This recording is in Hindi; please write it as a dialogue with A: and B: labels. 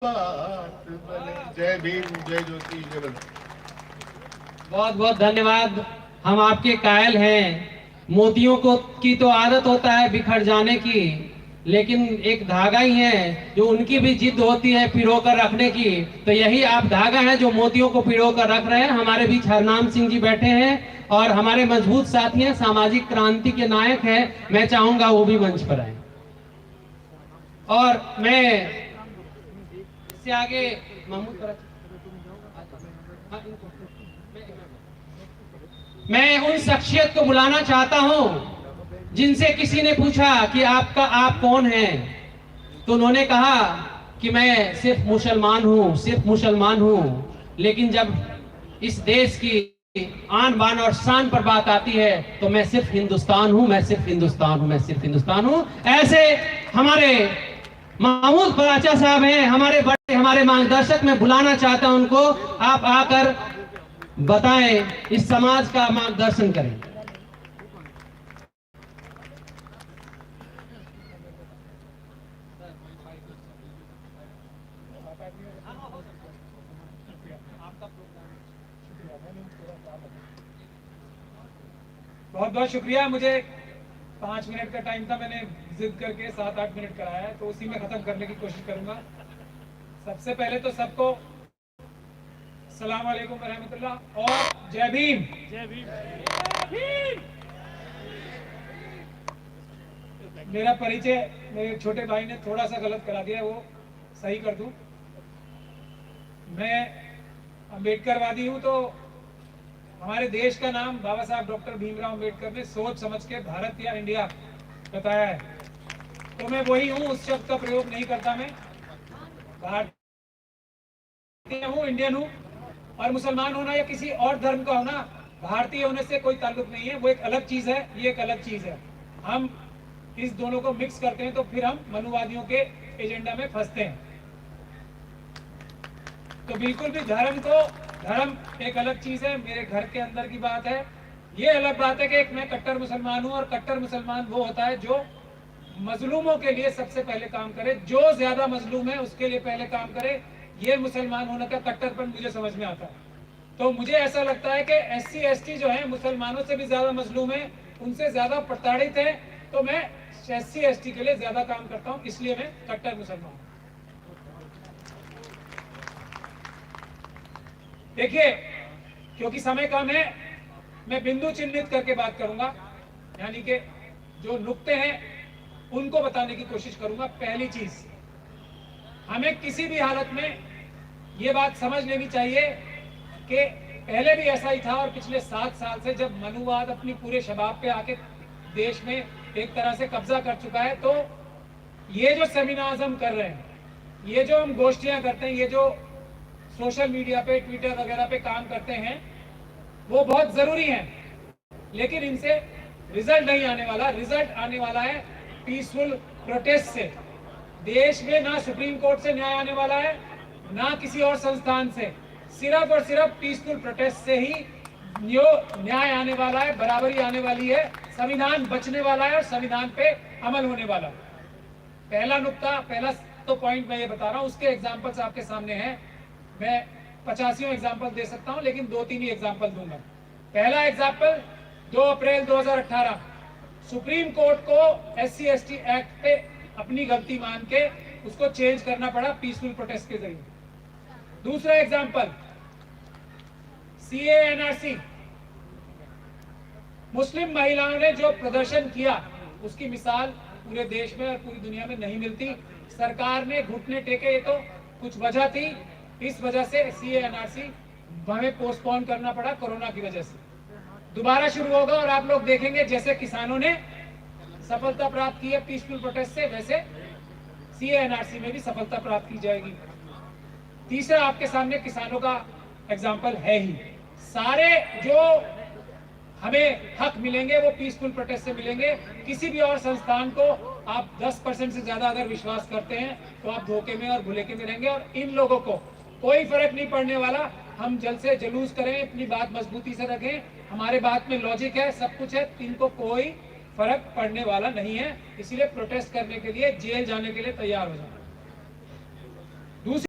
A: जय भीम, जय ज्योति, जय बल।
B: बहुत बहुत धन्यवाद। हम आपके कायल हैं। मोतियों को की तो आदत होता है बिखर जाने की, लेकिन एक धागा ही है जो उनकी भी जिद होती है पिरो कर रखने की। तो यही आप धागा है जो मोतियों को पिरो कर रख रहे हैं। हमारे बीच हरनाम सिंह जी बैठे हैं और हमारे मजबूत साथी हैं, सामाजिक क्रांति के नायक हैं। मैं चाहूंगा वो भी मंच पर आए। और मैं इससे आगे महमूद मैं उन शख्सियत को बुलाना चाहता हूं जिनसे किसी ने पूछा कि आप कौन हैं, तो उन्होंने कहा कि मैं सिर्फ मुसलमान हूं, सिर्फ मुसलमान हूं। लेकिन जब इस देश की आन बान और शान पर बात आती है तो मैं सिर्फ हिंदुस्तान हूं, मैं सिर्फ हिंदुस्तान हूं, मैं सिर्फ हिंदुस्तान हूं। ऐसे हमारे महमूद बराचा साहब हैं, हमारे बड़े, हमारे मार्गदर्शक। मैं बुलाना चाहता हूं उनको, आप आकर बताएं, इस समाज का मार्गदर्शन करें।
C: बहुत बहुत शुक्रिया। मुझे 5 मिनट का टाइम था, मैंने जिद करके 7-8 मिनट कराया है, तो उसी में खत्म करने की कोशिश करूंगा। सबसे पहले तो सबको अस्सलाम वालेकुम रहमतुल्लाह और जय भीम। जय भीम। मेरा परिचय मेरे छोटे भाई ने थोड़ा सा गलत करा दिया, वो सही कर दूं। मैं अम्बेडकरवादी हूं, तो हमारे देश का नाम बाबा साहब डॉक्टर भीमराव अम्बेडकर ने सोच समझ के भारत या इंडिया बताया है, तो मैं वही हूं। उस शब्द का प्रयोग नहीं करता। मैं भारतीय हूं, इंडियन हूं। और मुसलमान होना या किसी और धर्म का होना भारतीय होने से कोई ताल्लुक नहीं है। वो एक अलग चीज है, ये एक अलग चीज है। हम इस दोनों को मिक्स करते हैं तो फिर हम मनुवादियों के एजेंडा में फंसते हैं। तो बिल्कुल भी धर्म एक अलग चीज है, मेरे घर के अंदर की बात है। ये अलग बात है कि एक मैं कट्टर मुसलमान हूं, और कट्टर मुसलमान वो होता है जो मजलूमों के लिए सबसे पहले काम करे, जो ज्यादा मजलूम है उसके लिए पहले काम करे। ये मुसलमान होने का कट्टरपन मुझे समझ में आता है। तो मुझे ऐसा लगता है कि SC ST जो है मुसलमानों से भी ज्यादा मजलूम है, उनसे ज्यादा प्रताड़ित है। तो मैं SC ST के लिए ज्यादा काम करता हूं, इसलिए मैं कट्टर मुसलमान हूं। देखिए, क्योंकि समय कम है, मैं बिंदु चिन्हित करके बात करूंगा, यानी कि जो नुक्ते हैं उनको बताने की कोशिश करूंगा। पहली चीज, हमें किसी भी हालत में ये बात समझ लेनी चाहिए कि पहले भी ऐसा ही था, और पिछले 7 साल से जब मनुवाद अपनी पूरे शबाब पे आके देश में एक तरह से कब्जा कर चुका है, तो ये जो सेमिनार्स हम कर रहे हैं, ये जो हम गोष्ठियां करते हैं, ये जो सोशल मीडिया पे, ट्विटर वगैरह पे काम करते हैं, वो बहुत जरूरी हैं, लेकिन इनसे रिजल्ट नहीं आने वाला। रिजल्ट आने वाला है पीसफुल प्रोटेस्ट से। देश में ना सुप्रीम कोर्ट से न्याय आने वाला है, ना किसी और संस्थान से, सिर्फ और सिर्फ पीसफुल प्रोटेस्ट से ही न्याय आने वाला है, बराबरी आने वाली है, संविधान बचने वाला है और संविधान पे अमल होने वाला है। पहला नुक्ता, पहला तो पॉइंट मैं ये बता रहा हूं, उसके एग्जाम्पल्स आपके सामने हैं। मैं 85 एग्जाम्पल दे सकता हूं, लेकिन 2-3 ही एग्जाम्पल दूंगा। पहला एग्जाम्पल, 2 अप्रैल 2018 सुप्रीम कोर्ट को SC ST एक्ट पे अपनी गलती मान के उसको चेंज करना पड़ा पीसफुल प्रोटेस्ट के जरिए। दूसरा एग्जाम्पल, CA NRC, मुस्लिम महिलाओं ने जो प्रदर्शन किया उसकी मिसाल पूरे देश में और पूरी दुनिया में नहीं मिलती। सरकार ने घुटने टेके, ये तो कुछ वजह थी, इस वजह से CA NRC हमें पोस्टपोन करना पड़ा कोरोना की वजह से। दोबारा शुरू होगा और आप लोग देखेंगे जैसे किसानों ने सफलता प्राप्त की है पीसफुल प्रोटेस्ट से, वैसे CA NRC में भी सफलता प्राप्त की जाएगी। तीसरा, आपके सामने किसानों का एग्जाम्पल है ही। सारे जो हमें हक मिलेंगे वो पीसफुल प्रोटेस्ट से मिलेंगे। किसी भी और संस्थान को आप 10% से ज्यादा अगर विश्वास करते हैं तो आप धोखे में और भुलेखे में रहेंगे, और इन लोगों को कोई फर्क नहीं पड़ने वाला। हम जल्द से जुलूस करें, अपनी बात मजबूती से रखें, हमारे बात में लॉजिक है, सब कुछ है, इनको कोई फर्क पड़ने वाला नहीं है। इसलिए प्रोटेस्ट करने के लिए, जेल जाने के लिए तैयार हो जाए।